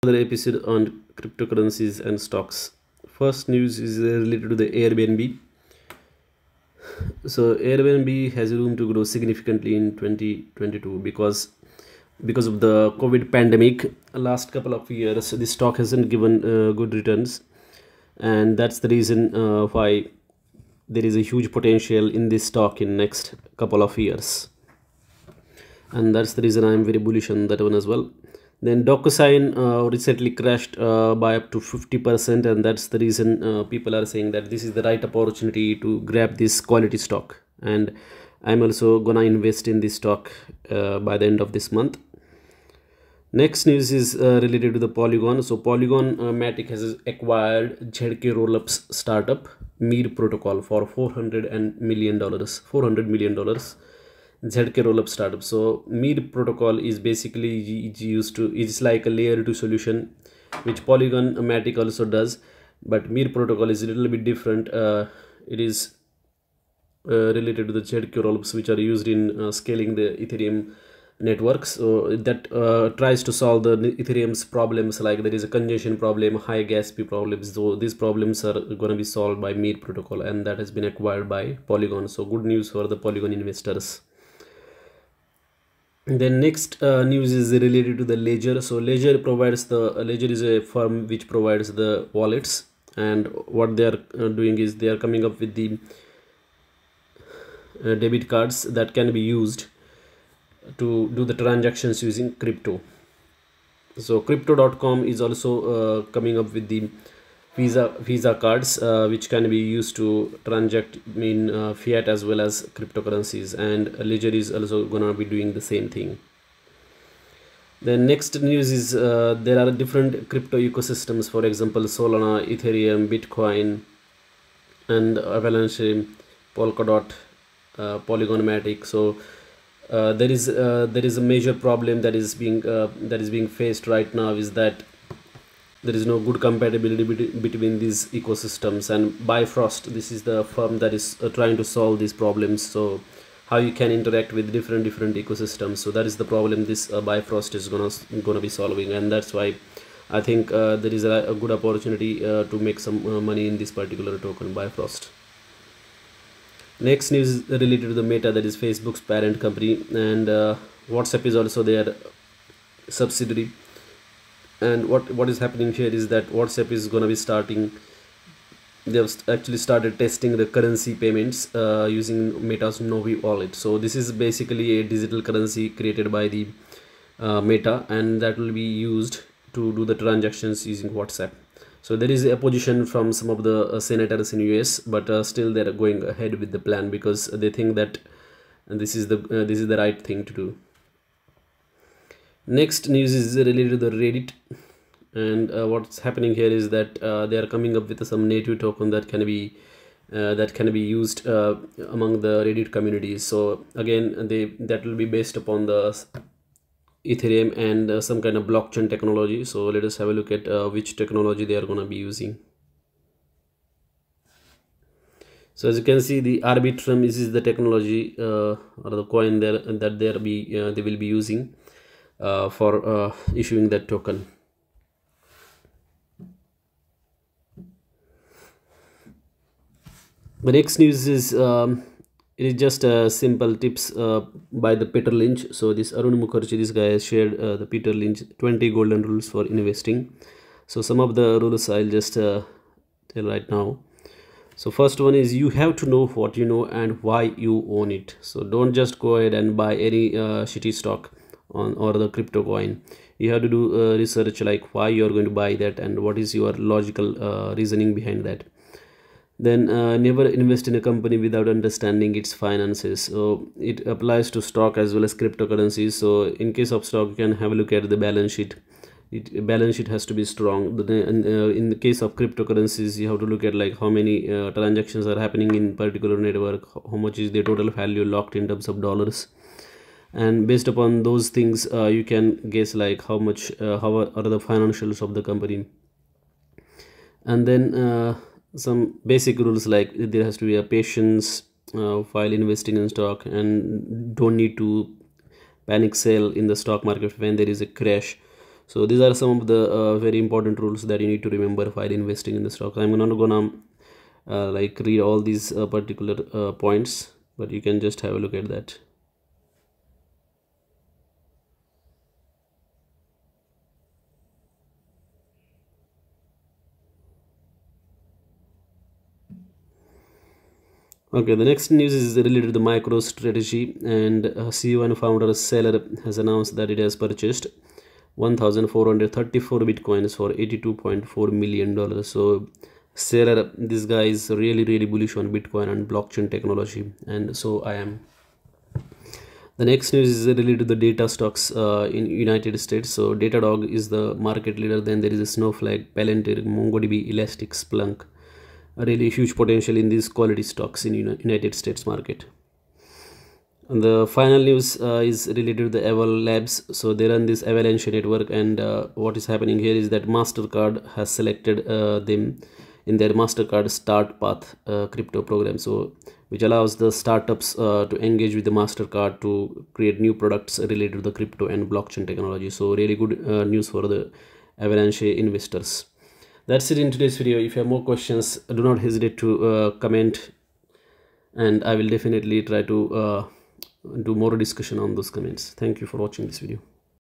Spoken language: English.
Another episode on cryptocurrencies and stocks. First news is related to the Airbnb. So Airbnb has room to grow significantly in 2022 because of the COVID pandemic. Last couple of years, the stock hasn't given good returns, and that's the reason why there is a huge potential in this stock in next couple of years, and that's the reason I'm very bullish on that one as well. Then DocuSign recently crashed by up to 50%, and that's the reason people are saying that this is the right opportunity to grab this quality stock. And I'm also gonna invest in this stock by the end of this month. Next news is related to the Polygon. So Polygon Matic has acquired ZK Rollups startup Mir Protocol for $400 million. ZK rollup startup. So Mir protocol is basically used to, it's like a layer 2 solution which Polygon Matic also does, but Mir protocol is a little bit different. It is related to the ZK rollups which are used in scaling the Ethereum networks. So that tries to solve the Ethereum's problems, like there is a congestion problem, high gas fee problems. So these problems are going to be solved by Mir protocol, and that has been acquired by Polygon. So good news for the Polygon investors. Then next news is related to the Ledger. So Ledger is a firm which provides the wallets, and what they are doing is they are coming up with the debit cards that can be used to do the transactions using crypto. So crypto.com is also coming up with the Visa cards which can be used to transact in fiat as well as cryptocurrencies, and Ledger is also gonna be doing the same thing. The next news is there are different crypto ecosystems, for example Solana, Ethereum, Bitcoin, and Avalanche, Polkadot, Polygon Matic. So there is a major problem that is being faced right now, is that there is no good compatibility between these ecosystems, and Bifrost, this is the firm that is trying to solve these problems. So how you can interact with different ecosystems, so that is the problem this Bifrost is gonna be solving, and that's why I think there is a good opportunity to make some money in this particular token Bifrost. Next news is related to the Meta, that is Facebook's parent company, and WhatsApp is also their subsidiary. And what is happening here is that WhatsApp is going to be starting, they have actually started testing the currency payments using Meta's Novi wallet. So this is basically a digital currency created by the Meta, and that will be used to do the transactions using WhatsApp. So there is opposition from some of the senators in US, but still they're going ahead with the plan because they think that this is the right thing to do. Next news is related to the Reddit, and what's happening here is that they are coming up with some native token that can be used among the Reddit communities. So again, that will be based upon the Ethereum and some kind of blockchain technology. So let us have a look at which technology they are going to be using. So as you can see, the Arbitrum is the technology or the coin there that they will be using for issuing that token. The next news is it is just simple tips by the Peter Lynch. So this Arun Mukherjee, this guy has shared the Peter Lynch 20 golden rules for investing. So some of the rules I'll just tell right now. So first one is, you have to know what you know and why you own it. So don't just go ahead and buy any shitty stock or the crypto coin. You have to do research, like why you're going to buy that and what is your logical reasoning behind that. Then never invest in a company without understanding its finances. So it applies to stock as well as cryptocurrencies. So in case of stock, you can have a look at the balance sheet. Balance sheet has to be strong. In the case of cryptocurrencies, you have to look at like how many transactions are happening in particular network, how much is the total value locked in terms of dollars, and based upon those things you can guess like how are the financials of the company. And then some basic rules, like there has to be a patience while investing in stock, and don't need to panic sell in the stock market when there is a crash. So these are some of the very important rules that you need to remember while investing in the stock. I'm not gonna like read all these particular points, but you can just have a look at that. Okay, the next news is related to the micro strategy, and CEO and founder seller has announced that it has purchased 1,434 bitcoins for $82.4 million. So seller, this guy is really bullish on Bitcoin and blockchain technology, and so I am. The next news is related to the data stocks in United States. So Datadog is the market leader. Then there is a Snowflake, Palantir, MongoDB, Elastic, Splunk. A really huge potential in these quality stocks in United States market. And the final news is related to the Eval Labs. So they run this Avalanche network, and what is happening here is that MasterCard has selected them in their MasterCard Start Path crypto program. So which allows the startups to engage with the MasterCard to create new products related to the crypto and blockchain technology. So really good news for the Avalanche investors. That's it in today's video. If you have more questions, do not hesitate to comment, and I will definitely try to do more discussion on those comments. Thank you for watching this video.